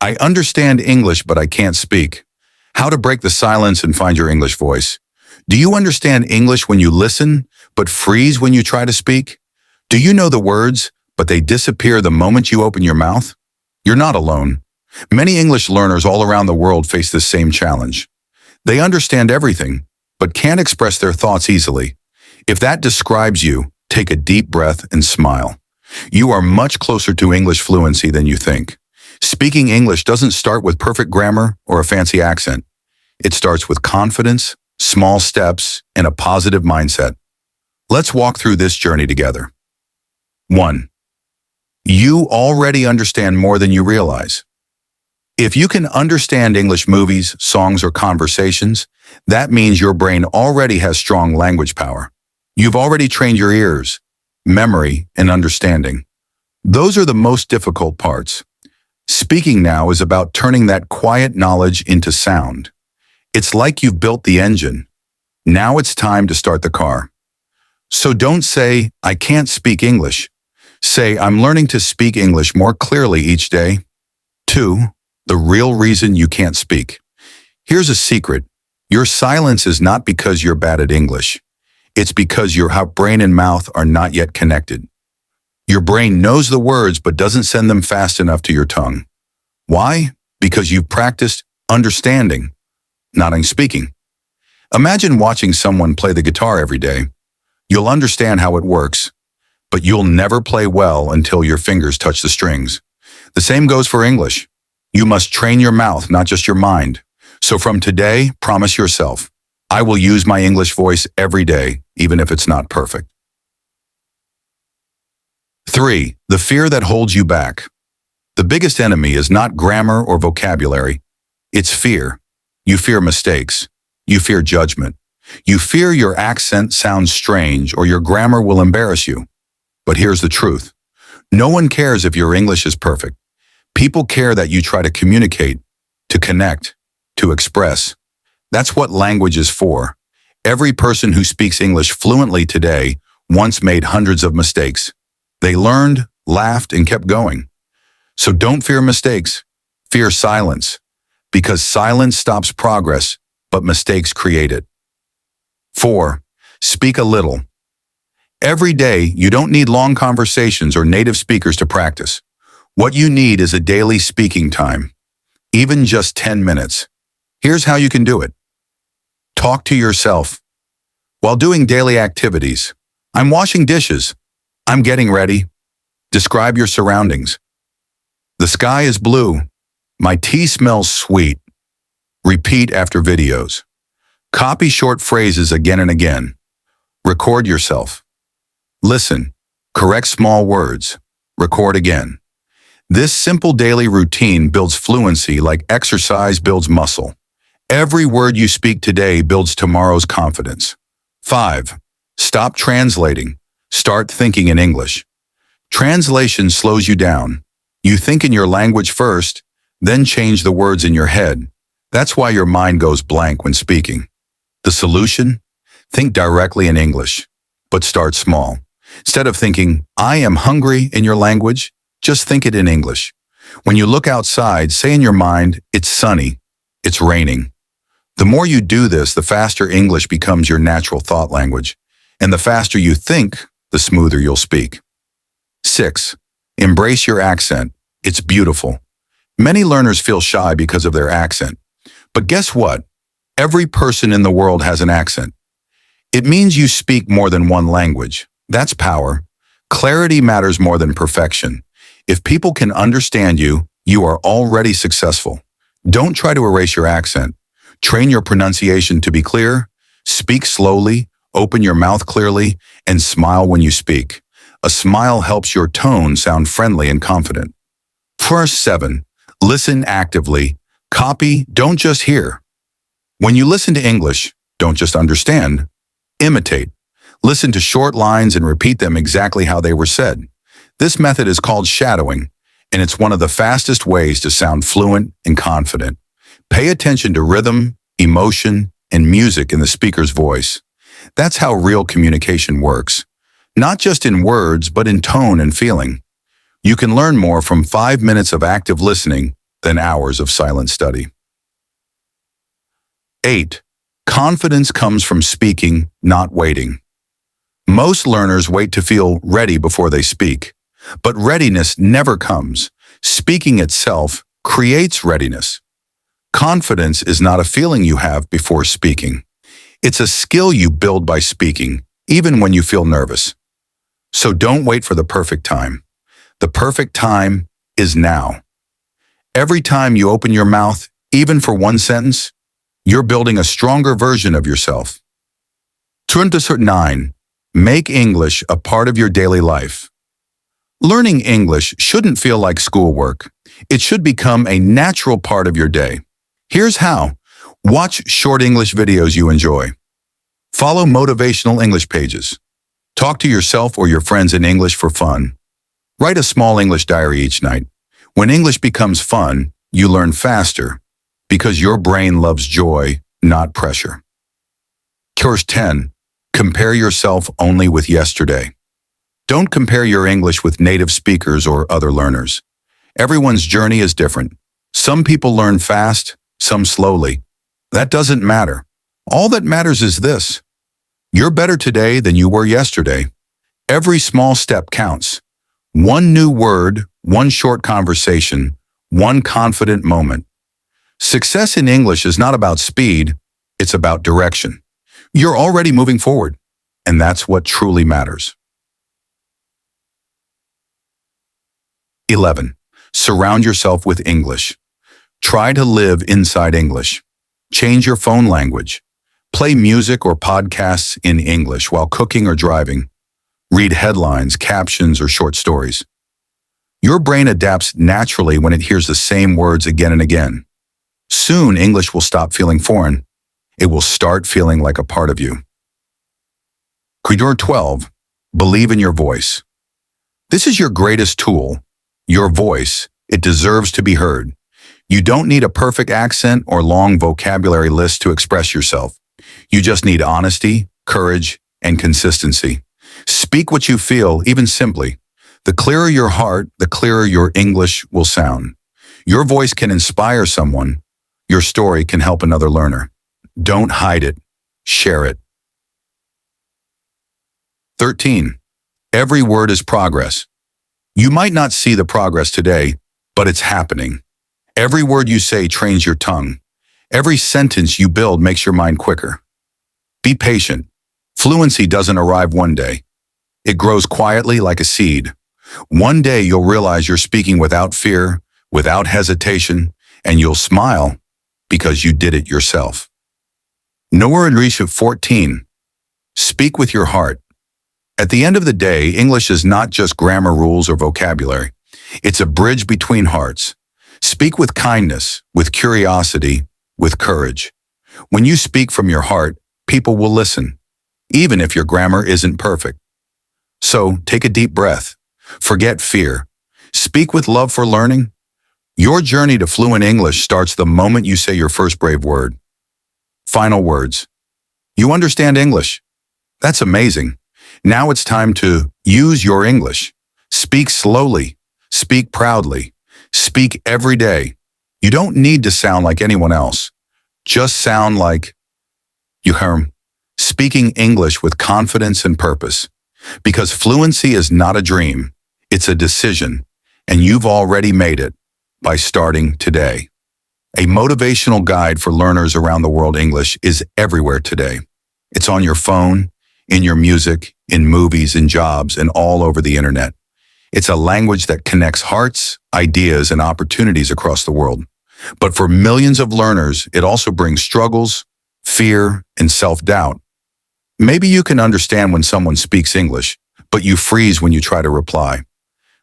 I understand English, but I can't speak. How to break the silence and find your English voice. Do you understand English when you listen, but freeze when you try to speak? Do you know the words, but they disappear the moment you open your mouth? You're not alone. Many English learners all around the world face this same challenge. They understand everything, but can't express their thoughts easily. If that describes you, take a deep breath and smile. You are much closer to English fluency than you think. Speaking English doesn't start with perfect grammar or a fancy accent. It starts with confidence, small steps, and a positive mindset. Let's walk through this journey together. 1. You already understand more than you realize. If you can understand English movies, songs, or conversations, that means your brain already has strong language power. You've already trained your ears, memory, and understanding. Those are the most difficult parts. Speaking now is about turning that quiet knowledge into sound. It's like you've built the engine. Now it's time to start the car. So don't say, I can't speak English. Say, I'm learning to speak English more clearly each day. 2. The real reason you can't speak. Here's a secret. Your silence is not because you're bad at English. It's because your brain and mouth are not yet connected. Your brain knows the words but doesn't send them fast enough to your tongue. Why? Because you've practiced understanding, not speaking. Imagine watching someone play the guitar every day. You'll understand how it works, but you'll never play well until your fingers touch the strings. The same goes for English. You must train your mouth, not just your mind. So from today, promise yourself, I will use my English voice every day, even if it's not perfect. 3. The fear that holds you back. The biggest enemy is not grammar or vocabulary. It's fear. You fear mistakes. You fear judgment. You fear your accent sounds strange or your grammar will embarrass you. But here's the truth. No one cares if your English is perfect. People care that you try to communicate, to connect, to express. That's what language is for. Every person who speaks English fluently today once made hundreds of mistakes. They learned, laughed, and kept going. So don't fear mistakes. Fear silence. Because silence stops progress, but mistakes create it. 4. Speak a little. Every day, you don't need long conversations or native speakers to practice. What you need is a daily speaking time, even just 10 minutes. Here's how you can do it. Talk to yourself. While doing daily activities, I'm washing dishes. I'm getting ready. Describe your surroundings. The sky is blue. My tea smells sweet. Repeat after videos. Copy short phrases again and again. Record yourself. Listen. Correct small words. Record again. This simple daily routine builds fluency like exercise builds muscle. Every word you speak today builds tomorrow's confidence. 5. Stop translating. Start thinking in English. Translation slows you down. You think in your language first, then change the words in your head. That's why your mind goes blank when speaking. The solution? Think directly in English, but start small. Instead of thinking, I am hungry in your language, just think it in English. When you look outside, say in your mind, it's sunny, it's raining. The more you do this, the faster English becomes your natural thought language. And the faster you think, the smoother you'll speak. 6. Embrace your accent. It's beautiful. Many learners feel shy because of their accent. But guess what? Every person in the world has an accent. It means you speak more than one language. That's power. Clarity matters more than perfection. If people can understand you, you are already successful. Don't try to erase your accent. Train your pronunciation to be clear. Speak slowly, open your mouth clearly, and smile when you speak. A smile helps your tone sound friendly and confident. Verse 7. Listen actively. Copy, don't just hear. When you listen to English, don't just understand. Imitate. Listen to short lines and repeat them exactly how they were said. This method is called shadowing, and it's one of the fastest ways to sound fluent and confident. Pay attention to rhythm, emotion, and music in the speaker's voice. That's how real communication works. Not just in words, but in tone and feeling. You can learn more from 5 minutes of active listening than hours of silent study. 8. Confidence comes from speaking, not waiting. Most learners wait to feel ready before they speak, but readiness never comes. Speaking itself creates readiness. Confidence is not a feeling you have before speaking. It's a skill you build by speaking, even when you feel nervous. So don't wait for the perfect time. The perfect time is now. Every time you open your mouth, even for one sentence, you're building a stronger version of yourself. 9. Make English a part of your daily life. Learning English shouldn't feel like schoolwork. It should become a natural part of your day. Here's how. Watch short English videos you enjoy. Follow motivational English pages. Talk to yourself or your friends in English for fun. Write a small English diary each night. When English becomes fun, you learn faster because your brain loves joy, not pressure. Course 10. Compare yourself only with yesterday. Don't compare your English with native speakers or other learners. Everyone's journey is different. Some people learn fast, some slowly. That doesn't matter. All that matters is this. You're better today than you were yesterday. Every small step counts. One new word, one short conversation, one confident moment. Success in English is not about speed, it's about direction. You're already moving forward, and that's what truly matters. 11. Surround yourself with English. Try to live inside English. Change your phone language. Play music or podcasts in English while cooking or driving. Read headlines, captions, or short stories. Your brain adapts naturally when it hears the same words again and again. Soon, English will stop feeling foreign. It will start feeling like a part of you. Corridor 12. Believe in your voice. This is your greatest tool. Your voice. It deserves to be heard. You don't need a perfect accent or long vocabulary list to express yourself. You just need honesty, courage, and consistency. Speak what you feel, even simply. The clearer your heart, the clearer your English will sound. Your voice can inspire someone. Your story can help another learner. Don't hide it. Share it. 13. Every word is progress. You might not see the progress today, but it's happening. Every word you say trains your tongue. Every sentence you build makes your mind quicker. Be patient. Fluency doesn't arrive one day. It grows quietly like a seed. One day you'll realize you're speaking without fear, without hesitation, and you'll smile because you did it yourself. Nowhere in reach of 14. Speak with your heart. At the end of the day, English is not just grammar rules or vocabulary. It's a bridge between hearts. Speak with kindness, with curiosity, with courage. When you speak from your heart, people will listen, even if your grammar isn't perfect. So take a deep breath. Forget fear. Speak with love for learning. Your journey to fluent English starts the moment you say your first brave word. Final words. You understand English. That's amazing. Now it's time to use your English. Speak slowly. Speak proudly. Speak every day. You don't need to sound like anyone else. Just sound like you. Speaking English with confidence and purpose. Because fluency is not a dream. It's a decision. And you've already made it by starting today. A motivational guide for learners around the world. English is everywhere today. It's on your phone, in your music, in movies, in jobs, and all over the internet. It's a language that connects hearts, ideas, and opportunities across the world. But for millions of learners, it also brings struggles, fear, and self-doubt. Maybe you can understand when someone speaks English, but you freeze when you try to reply.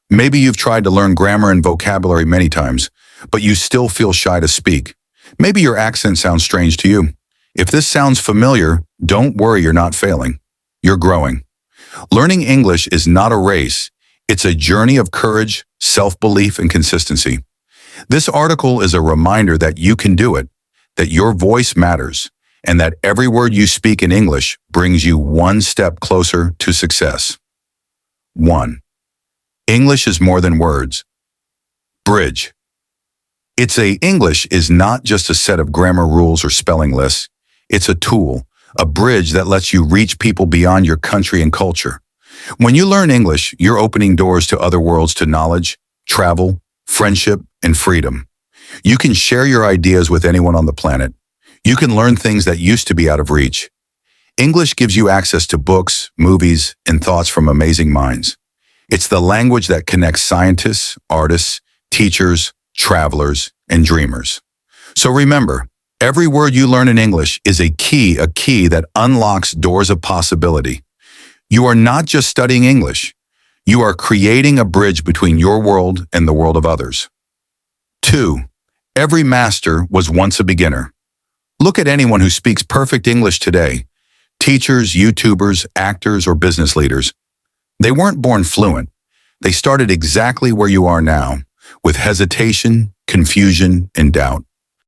Maybe you've tried to learn grammar and vocabulary many times, but you still feel shy to speak. Maybe your accent sounds strange to you. If this sounds familiar, don't worry, you're not failing. You're growing. Learning English is not a race. It's a journey of courage, self-belief, and consistency. This article is a reminder that you can do it, that your voice matters, and that every word you speak in English brings you one step closer to success. 1. English is more than words. Bridge. English is not just a set of grammar rules or spelling lists. It's a tool, a bridge that lets you reach people beyond your country and culture. When you learn English, you're opening doors to other worlds, to knowledge, travel, friendship, and freedom. You can share your ideas with anyone on the planet. You can learn things that used to be out of reach. English gives you access to books, movies, and thoughts from amazing minds. It's the language that connects scientists, artists, teachers, travelers, and dreamers. So remember, every word you learn in English is a key that unlocks doors of possibility. You are not just studying English. You are creating a bridge between your world and the world of others. 2. Every master was once a beginner. Look at anyone who speaks perfect English today. Teachers, YouTubers, actors, or business leaders. They weren't born fluent. They started exactly where you are now, with hesitation, confusion, and doubt.